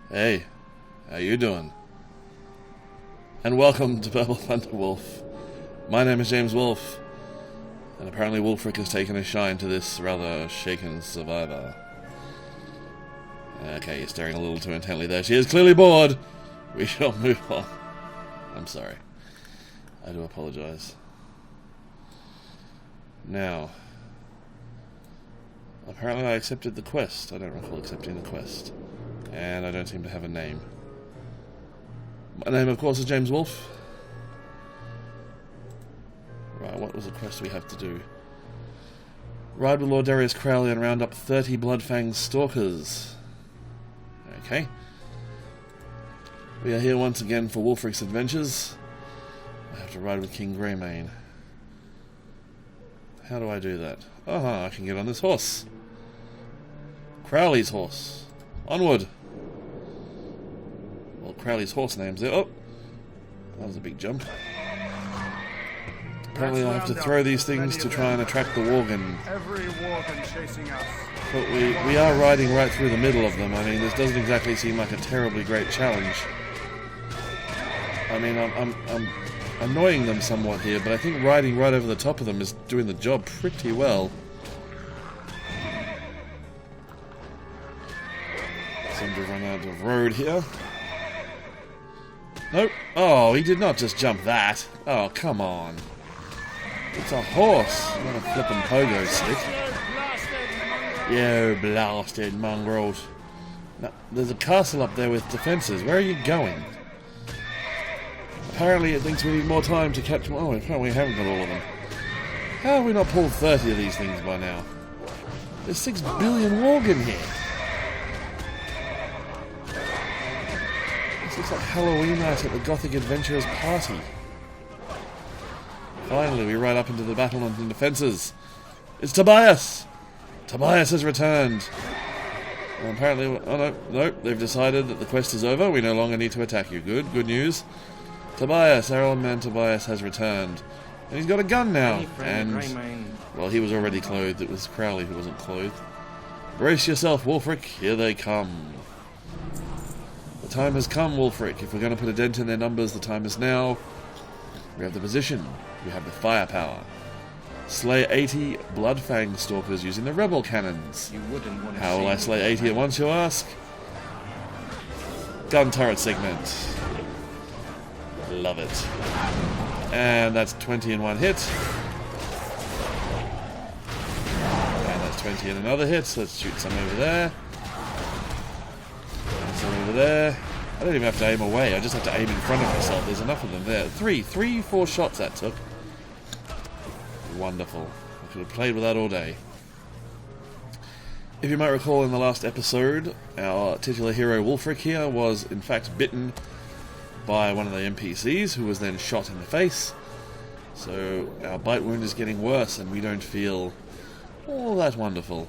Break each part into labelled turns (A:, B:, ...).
A: Hey, how you doing? And welcome to Purplethunderwolf. My name is James Wolf, and apparently Wulfrick has taken a shine to this rather shaken survivor. Okay, you're staring a little too intently there. She is clearly bored. We shall move on. I'm sorry. I do apologize. Now, apparently I accepted the quest. I don't recall accepting the quest. And I don't seem to have a name. My name, of course, is James Wolf. Right, what was the quest we have to do? Ride with Lord Darius Crowley and round up 30 Bloodfang Stalkers. Okay. We are here once again for Wulfrick's adventures. I have to ride with King Greymane. How do I do that? Aha, I can get on this horse. Crowley's horse. Onward! Well, Crowley's horse name's there. Oh! That was a big jump. Apparently I have to throw these things to try and attract the Worgen. But we are riding right through the middle of them. I mean, this doesn't exactly seem like a terribly great challenge. I mean, I'm annoying them somewhat here, but I think riding right over the top of them is doing the job pretty well. Seem to run out of road here. Nope. Oh, he did not just jump that. Oh, come on. It's a horse, not a flippin' pogo stick. You blasted mongrels. Now, there's a castle up there with defences. Where are you going? Apparently it thinks we need more time to catch... Oh, apparently we haven't got all of them. How have we not pulled 30 of these things by now? There's 6 billion Worgen here. This looks like Halloween night at the Gothic Adventurers Party. Finally, we ride up into the battle on the defences. It's Tobias! Tobias has returned. Well, apparently... Oh, no, they've decided that the quest is over. We no longer need to attack you. Good news. Tobias, our old man Tobias, has returned. And he's got a gun now. And, well, he was already clothed. It was Crowley who wasn't clothed. Brace yourself, Wulfrick. Here they come. The time has come, Wulfrick. If we're going to put a dent in their numbers, the time is now. We have the position. We have the firepower. Slay 80 Bloodfang Stalkers using the rebel cannons. How will I slay 80 at once, you ask? Gun turret segment. Love it. And that's 20 in one hit. And that's 20 in another hit. So let's shoot some over there. And some over there. I don't even have to aim away. I just have to aim in front of myself. There's enough of them there. 4 shots that took. Wonderful. I could have played with that all day. If you might recall in the last episode, our titular hero Wulfrick here was in fact bitten by one of the NPCs, who was then shot in the face. So our bite wound is getting worse, and we don't feel all that wonderful.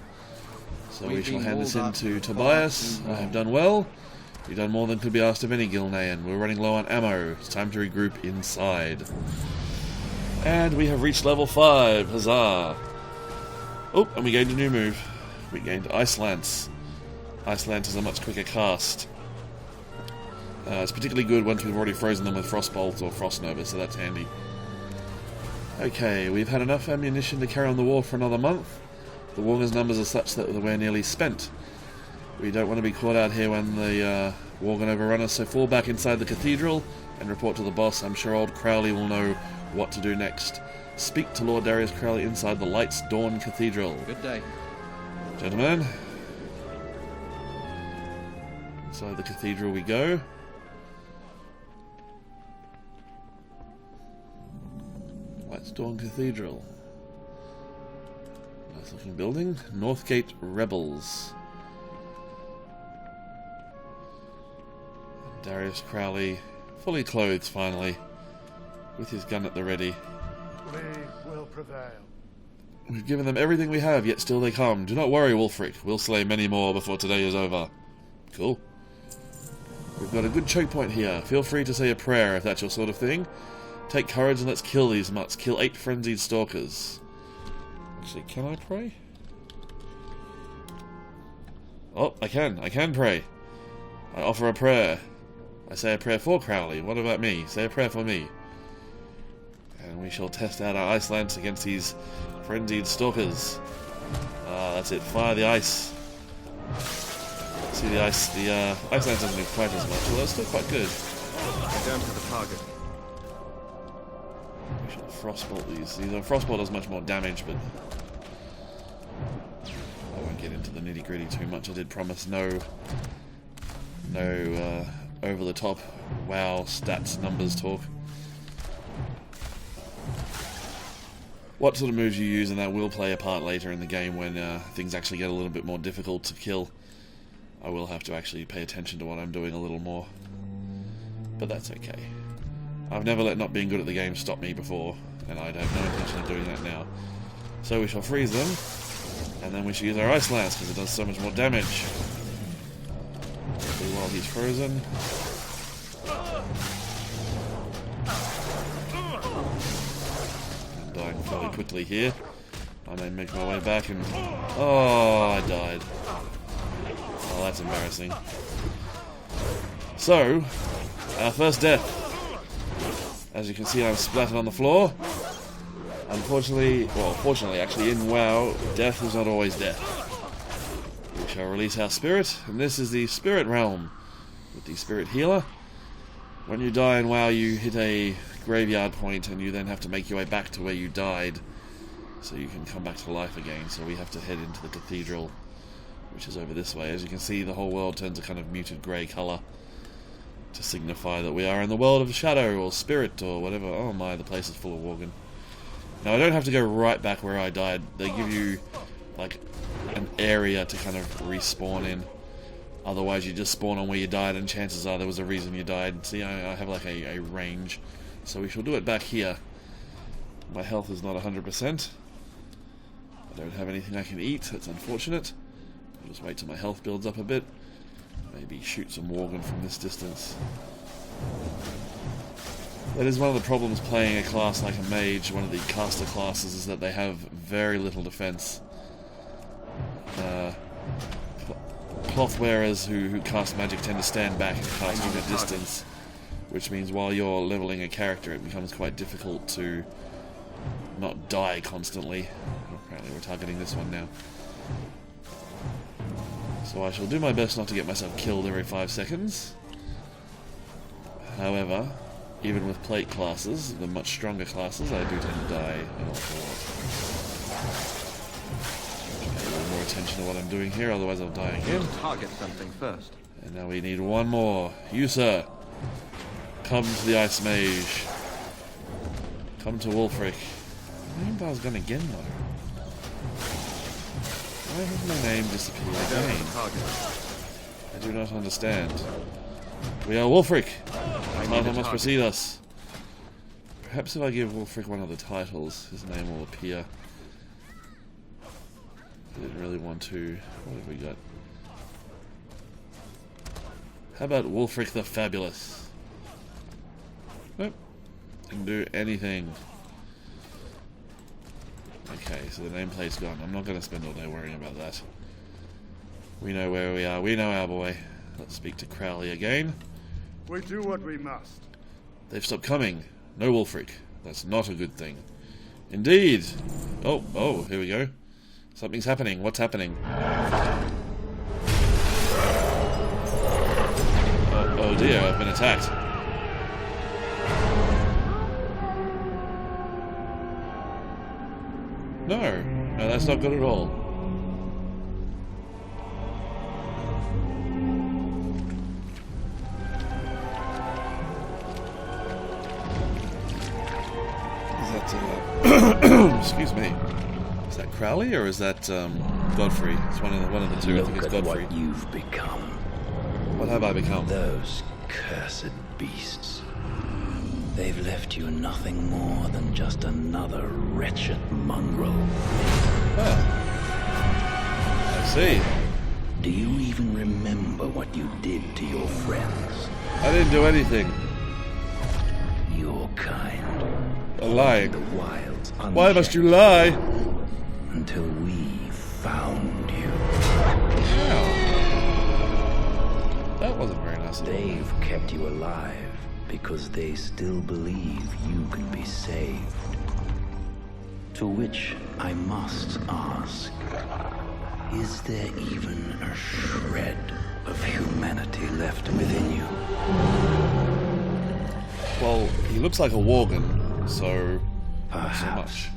A: So we shall hand this in to Tobias. I have done well. You've done more than could be asked of any Gilnean. We're running low on ammo. It's time to regroup inside. And we have reached level 5. Huzzah! Oh, and we gained a new move. We gained Ice Lance. Ice Lance is a much quicker cast. It's particularly good once we've already frozen them with Frostbolt or Frost Nova, so that's handy. Okay, we've had enough ammunition to carry on the war for another month. The Worgen's numbers are such that we're nearly spent. We don't want to be caught out here when the Worgen overrun us, so fall back inside the cathedral and report to the boss. I'm sure old Crowley will know what to do next. Speak to Lord Darius Crowley inside the Light's Dawn Cathedral.
B: Good day.
A: Gentlemen. Inside the cathedral we go. Light's Dawn Cathedral. Nice looking building. Northgate Rebels. Darius Crowley, fully clothed finally, with his gun at the ready.
C: We will prevail.
A: We've given them everything we have, yet still they come. Do not worry, Wulfrick. We'll slay many more before today is over. Cool. We've got a good choke point here. Feel free to say a prayer if that's your sort of thing. Take courage and let's kill these mutts. Kill 8 frenzied stalkers. Actually, can I pray? Oh, I can pray. I offer a prayer. I say a prayer for Crowley. What about me? Say a prayer for me. And we shall test out our ice lance against these frenzied stalkers. That's it. Fire the ice. See the ice lance doesn't do quite as much, although it's still quite good.
B: Down to the target.
A: We shall frostbolt these. Frostbolt does much more damage, but I won't get into the nitty gritty too much. I did promise no over the top WoW stats numbers talk. What sort of moves you use in that will play a part later in the game when things actually get a little bit more difficult to kill. I will have to actually pay attention to what I'm doing a little more. But that's okay. I've never let not being good at the game stop me before, and I'd have no intention of doing that now. So we shall freeze them, and then we shall use our Ice Lance, because it does so much more damage. While he's frozen. I'm dying fairly quickly here. I may make my way back and... Oh, I died. Oh, that's embarrassing. So, our first death. As you can see, I'm splattered on the floor. Unfortunately, well, fortunately actually, in WoW, death is not always death. We shall release our spirit, and this is the spirit realm with the spirit healer. When you die in WoW, you hit a graveyard point, and you then have to make your way back to where you died, so you can come back to life again. So we have to head into the cathedral, which is over this way. As you can see, the whole world turns a kind of muted grey colour to signify that we are in the world of shadow or spirit or whatever. Oh my, the place is full of Worgen. Now I don't have to go right back where I died. They give you like an area to kind of respawn in. Otherwise you just spawn on where you died, and chances are there was a reason you died. See, I have like a range. So we shall do it back here. My health is not 100%. I don't have anything I can eat. That's unfortunate. I'll just wait till my health builds up a bit. Maybe shoot some Worgen from this distance. That is one of the problems playing a class like a mage. One of the caster classes is that they have very little defense. Cloth wearers who cast magic tend to stand back and cast from a distance, which means while you're leveling a character, it becomes quite difficult to not die constantly. Apparently we're targeting this one now. So I shall do my best not to get myself killed every 5 seconds. However, even with plate classes, the much stronger classes, I do tend to die an awful lot. Pay a little more attention to what I'm doing here, otherwise I'll die again.
B: Target something first.
A: And now we need one more. You, sir. Come to the Ice Mage. Come to Wulfrick. My name bell's gone again, though. Why has my name disappeared again? I do not understand. We are Wulfrick. Title must precede us. Perhaps if I give Wulfrick one of the titles, his name will appear. I didn't really want to. What have we got? How about Wulfrick the Fabulous? Nope. Can do anything. Okay, so the nameplate's gone. I'm not going to spend all day worrying about that. We know where we are. We know our boy. Let's speak to Crowley again.
C: We do what we must.
A: They've stopped coming. No Wulfrick. That's not a good thing. Indeed. Oh, here we go. Something's happening. What's happening? Oh dear, I've been attacked. No, that's not good at all. Is that, excuse me. Is that Crowley or is that Godfrey? It's one of the two. I think it's Godfrey.
D: What you've become.
A: What have I become?
D: Those cursed beasts. They've left you nothing more than just another wretched mongrel.
A: Ah. I see.
D: Do you even remember what you did to your friends?
A: I didn't do anything.
D: Your kind.
A: Lying.
D: The wilds.
A: Why must you lie?
D: Until we found you.
A: Wow. That That wasn't very nice at all.
D: They've kept you alive because they still believe you can be saved. To which I must ask, is there even a shred of humanity left within you?
A: Well, he looks like a Worgen, so not so
D: Perhaps.
A: much.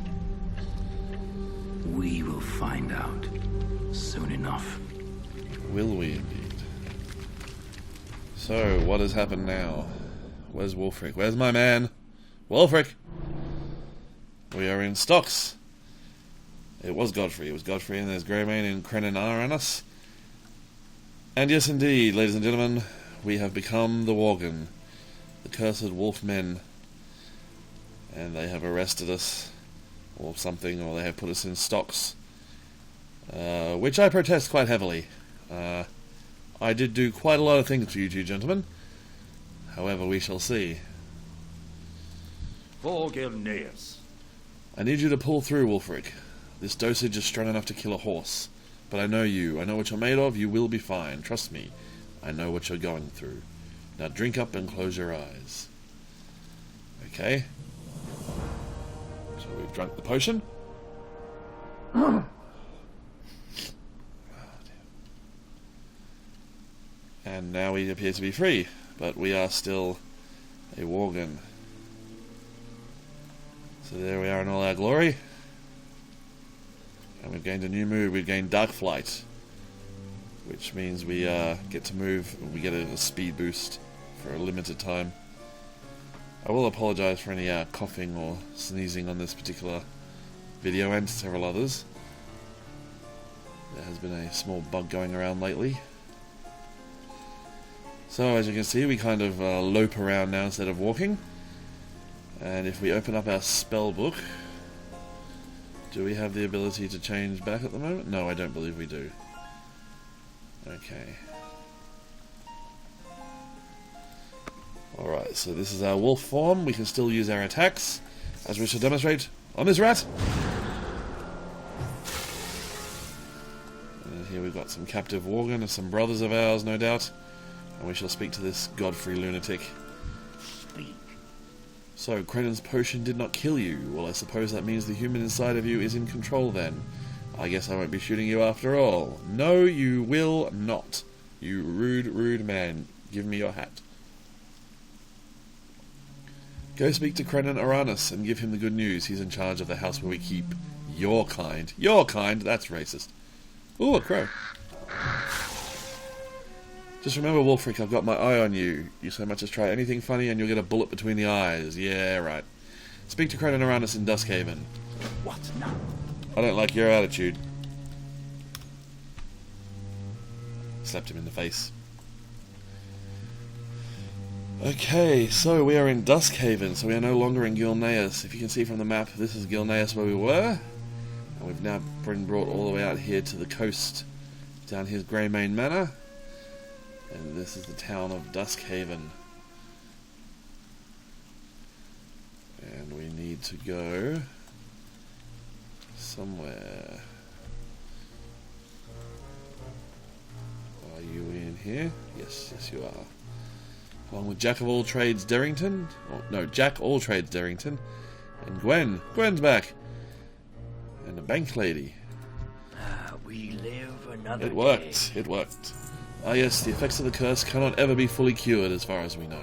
D: We will find out soon enough.
A: Will we indeed? So, what has happened now? Where's Wulfrick? Where's my man? Wulfrick! We are in stocks. It was Godfrey. It was Godfrey, and there's Greymane and Krenin Aranus. And yes, indeed, ladies and gentlemen, we have become the Worgen, the cursed wolf men, and they have arrested us, or something, or they have put us in stocks, which I protest quite heavily. I did do quite a lot of things for you two gentlemen. However, we shall see.
C: For Gilneas.
A: I need you to pull through, Wulfrick. This dosage is strong enough to kill a horse. But I know you. I know what you're made of. You will be fine. Trust me. I know what you're going through. Now drink up and close your eyes. Okay. So we've drunk the potion. Oh, dear. And now we appear to be free. But we are still a Worgen. So there we are in all our glory. And we've gained a new move. We've gained Dark Flight, which means we get to move. We get a speed boost for a limited time. I will apologise for any coughing or sneezing on this particular video and several others. There has been a small bug going around lately. So as you can see, we kind of lope around now instead of walking. And if we open up our spell book, do we have the ability to change back at the moment? No, I don't believe we do. Okay. Alright, so this is our wolf form. We can still use our attacks, as we shall demonstrate on this rat. And here we've got some captive Worgen and some brothers of ours, no doubt. And we shall speak to this Godfrey lunatic.
C: Speak.
A: So, Krenin's potion did not kill you. Well, I suppose that means the human inside of you is in control then. I guess I won't be shooting you after all. No, you will not. You rude, rude man. Give me your hat. Go speak to Krenin Aranus and give him the good news. He's in charge of the house where we keep your kind. Your kind? That's racist. Ooh, a crow. Just remember, Wulfrick, I've got my eye on you. You so much as try anything funny and you'll get a bullet between the eyes. Yeah, right. Speak to Krenin Aranus in Duskhaven.
C: What now?
A: I don't like your attitude. Slapped him in the face. Okay, so we are in Duskhaven, so we are no longer in Gilneas. If you can see from the map, this is Gilneas where we were. And we've now been brought all the way out here to the coast, down here's Greymane Manor. And this is the town of Duskhaven. And we need to go somewhere. Are you in here? Yes, yes you are. Along with Jack of all trades Derrington. Oh, no, Jack all trades Derrington. And Gwen. Gwen's back. And a bank lady.
D: We live another
A: It worked. It worked. Ah yes, the effects of the curse cannot ever be fully cured as far as we know.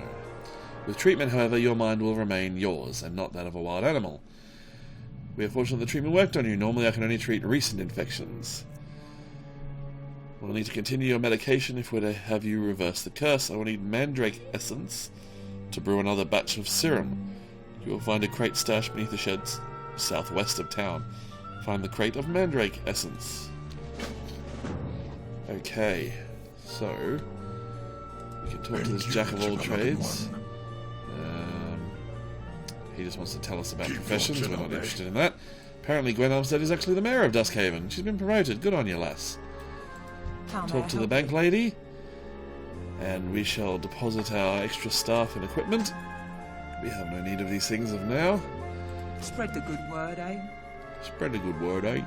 A: With treatment, however, your mind will remain yours, and not that of a wild animal. We are fortunate the treatment worked on you. Normally I can only treat recent infections. We'll need to continue your medication if we're to have you reverse the curse. I will need mandrake essence to brew another batch of serum. You will find a crate stashed beneath the sheds southwest of town. Find the crate of mandrake essence. Okay. So, we can talk to this Jack of all trades. He just wants to tell us about professions. We're not interested in that. Apparently Gwen Armstead is actually the mayor of Duskhaven. She's been promoted. Good on you, lass. Talk to the bank lady. And we shall deposit our extra staff and equipment. We have no need of these things of now.
E: Spread the good word, eh?
A: Spread the good word, eh?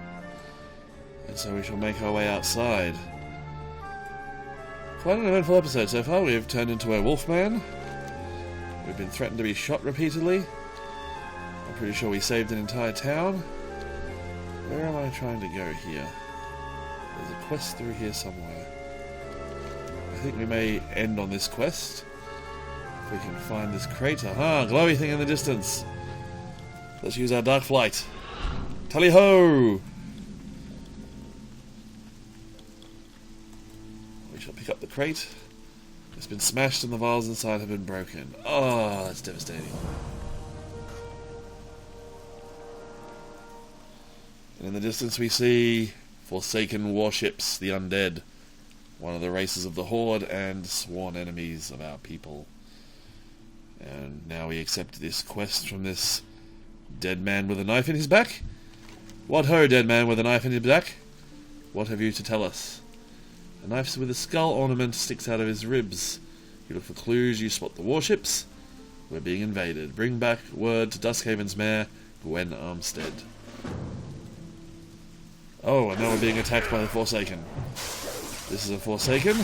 A: And so we shall make our way outside. Quite an eventful episode so far. We've turned into a wolfman. We've been threatened to be shot repeatedly. I'm pretty sure we saved an entire town. Where am I trying to go here? There's a quest through here somewhere. I think we may end on this quest. If we can find this crate. Aha! Glowy thing in the distance. Let's use our dark flight. Tally-ho! We shall pick up the crate. It's been smashed and the vials inside have been broken. Oh, that's devastating. And in the distance we see Forsaken warships, the undead. One of the races of the Horde and sworn enemies of our people. And now we accept this quest from this dead man with a knife in his back. What ho, dead man with a knife in his back? What have you to tell us? A knife with a skull ornament sticks out of his ribs. You look for clues, you spot the warships. We're being invaded. Bring back word to Duskhaven's mayor, Gwen Armstead. Oh, and now we're being attacked by the Forsaken. This is a Forsaken.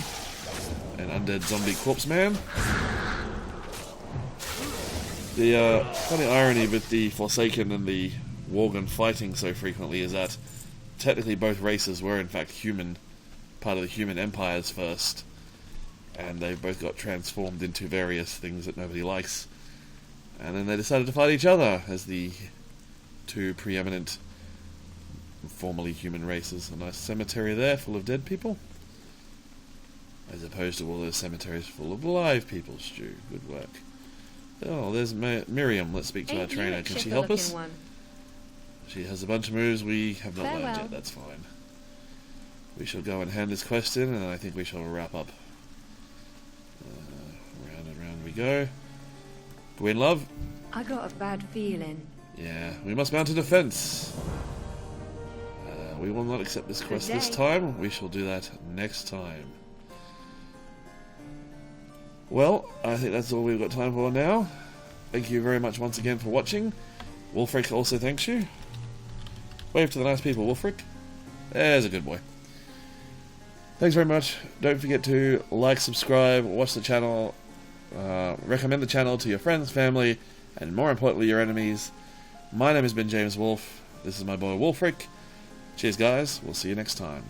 A: An undead zombie corpse man. The funny irony with the Forsaken and the Worgen fighting so frequently is that technically both races were in fact human, part of the human empires first, and they both got transformed into various things that nobody likes, and then they decided to fight each other as the two preeminent formerly human races. A nice cemetery there full of dead people, as opposed to all those cemeteries full of live people. Stu, good work. Oh, there's Miriam. Let's speak to our trainer. Can she help us? She has a bunch of moves we have not learned yet. That's fine. We shall go and hand this quest in, and I think we shall wrap up. Round and round we go. Gwen, love?
E: I got a bad feeling.
A: Yeah, we must mount a defense. We will not accept this quest this time. We shall do that next time. Well, I think that's all we've got time for now. Thank you very much once again for watching. Wulfrick also thanks you. Wave to the nice people, Wulfrick. There's a good boy. Thanks very much. Don't forget to like, subscribe, watch the channel, recommend the channel to your friends, family, and more importantly, your enemies. My name has been James Wolf. This is my boy Wulfrick. Cheers, guys. We'll see you next time.